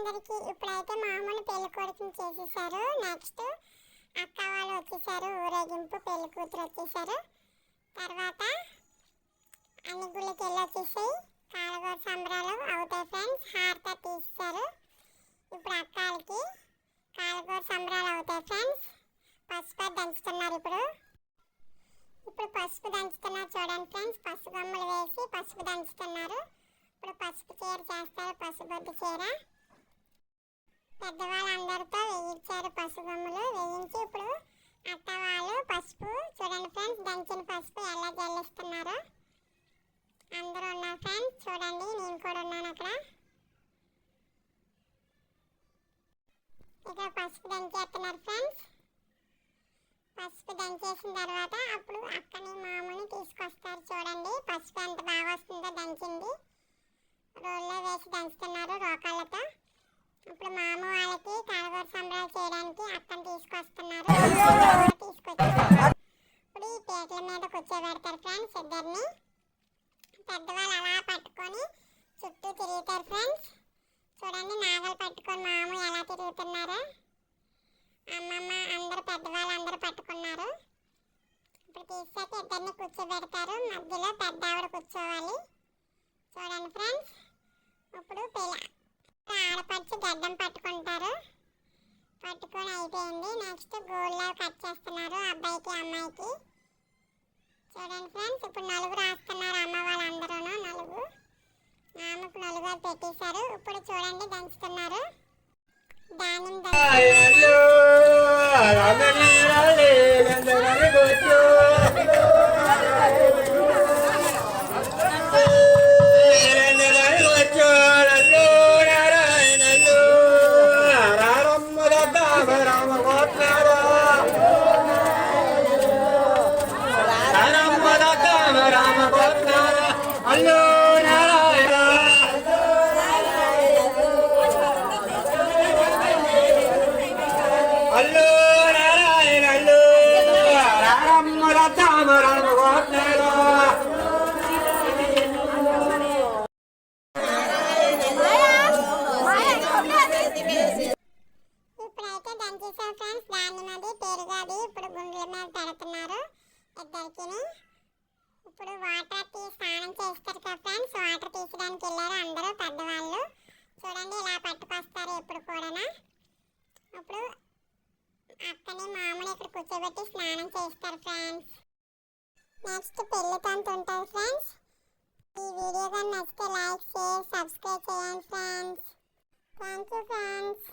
అందరికీ ఇప్పుడైతే మామూలు పెళ్లి కొడుకుని చేసేసారు. నెక్స్ట్ అక్క వాళ్ళు వచ్చేసారు, ఊరేగింపు పెళ్లి కూతురు వచ్చేసారు. తర్వాత అన్ని గుళ్ళకి వెళ్ళి వచ్చేసాయి, కాలగోర సంబరాలు అవుతాయి ఫ్రెండ్స్. హారత తీసేసారు. ఇప్పుడు అక్కలకి కాలగోర సంబరాలు అవుతాయి ఫ్రెండ్స్. పసుపు దంచుతున్నారు. ఇప్పుడు పసుపు దంచుతున్నారు చూడండి ఫ్రెండ్స్. పసుపు గమ్మలు వేసి పసుపు దంచుతున్నారు. ఇప్పుడు పసుపు చీర చేస్తారు, పసుబొద్దు చీర. పెద్దవాళ్ళందరితో వేయించారు పసుపు గమ్ములు. వేయించి ఇప్పుడు అత్త వాళ్ళు పసుపు చూడండి ఫ్రెండ్స్, దంచిన పసుపు ఎలా జల్లిస్తున్నారో. అందరూ ఉన్నారు ఫ్రెండ్స్, చూడండి నేను కూడా ఉన్నాను అక్కడ. ఇక్కడ పసుపు దంచేస్తున్నారు ఫ్రెండ్స్. పసుపు దంచేసిన తర్వాత అప్పుడు అక్కని మామూలు తీసుకొస్తారు. చూడండి పసుపు ఎంత బాగా వస్తుందో దంచింది. రోల్లో వేసి దంచుతున్నారు రోకాళ్ళతో. ఇప్పుడు మామ వాళ్ళకి కాలగోర సంబరాలు చేయడానికి అక్కని తీసుకొస్తున్నారు. తీసుకొచ్చారు. ఇప్పుడు ఈ పీటల మీద కూర్చోబెడతారు ఫ్రెండ్స్ ఇద్దరిని. పెద్దవాళ్ళు అలా పట్టుకొని చుట్టూ తిరుగుతారు ఫ్రెండ్స్. చూడండి నాగలు పట్టుకొని మామ ఎలా తిరుగుతున్నారో. అమ్మమ్మ అందరూ పెద్దవాళ్ళు అందరూ పట్టుకున్నారు. ఇప్పుడు తీసుకొచ్చి ఇద్దరిని కూర్చోబెడతారు. మధ్యలో పెద్ద ఆవిడ కూర్చోవాలి. చూడండి ఫ్రెండ్స్, ఇప్పుడు ఆడపడిచి గడ్డం పట్టుకుంటారు. పట్టుకొని అయిపోయింది. నెక్స్ట్ గోల్డ్లో కట్ చేస్తున్నారు అబ్బాయికి అమ్మాయికి. చూడండి ఫ్రెండ్స్, ఇప్పుడు నలుగు రాస్తున్నారు అమ్మ వాళ్ళందరూ. నలుగు ఆమెకు నలుగు పెట్టేశారు. ఇప్పుడు చూడండి దంచుతున్నారు. దానిమ్మ ఇప్పుడైతే దంచేసాం ఫ్రెండ్స్. దానిమ్మది పెరుగది ఇప్పుడు గుండెల మీద పెడుతున్నారు ఇద్దరికి. ఇప్పుడు వాటర్ తీసి స్నానం చేస్తారు కదా ఫ్రెండ్స్. వాటర్ తీసడానికి వెళ్ళారు అందరూ పెద్దవాళ్ళు. చూడండి ఇలా పట్టుకొస్తారు ఎప్పుడు కూడా. అప్పుడు అక్కని మామూలు ఇక్కడ కూర్చోబెట్టి స్నానం చేస్తారు ఫ్రెండ్స్. నెక్స్ట్ పెళ్లి తంతు ఉంటుంది ఫ్రెండ్స్. ఈ వీడియో కానీ నచ్చితే లైక్, షేర్, సబ్స్క్రైబ్ చేయండి ఫ్రెండ్స్. Thank you friends.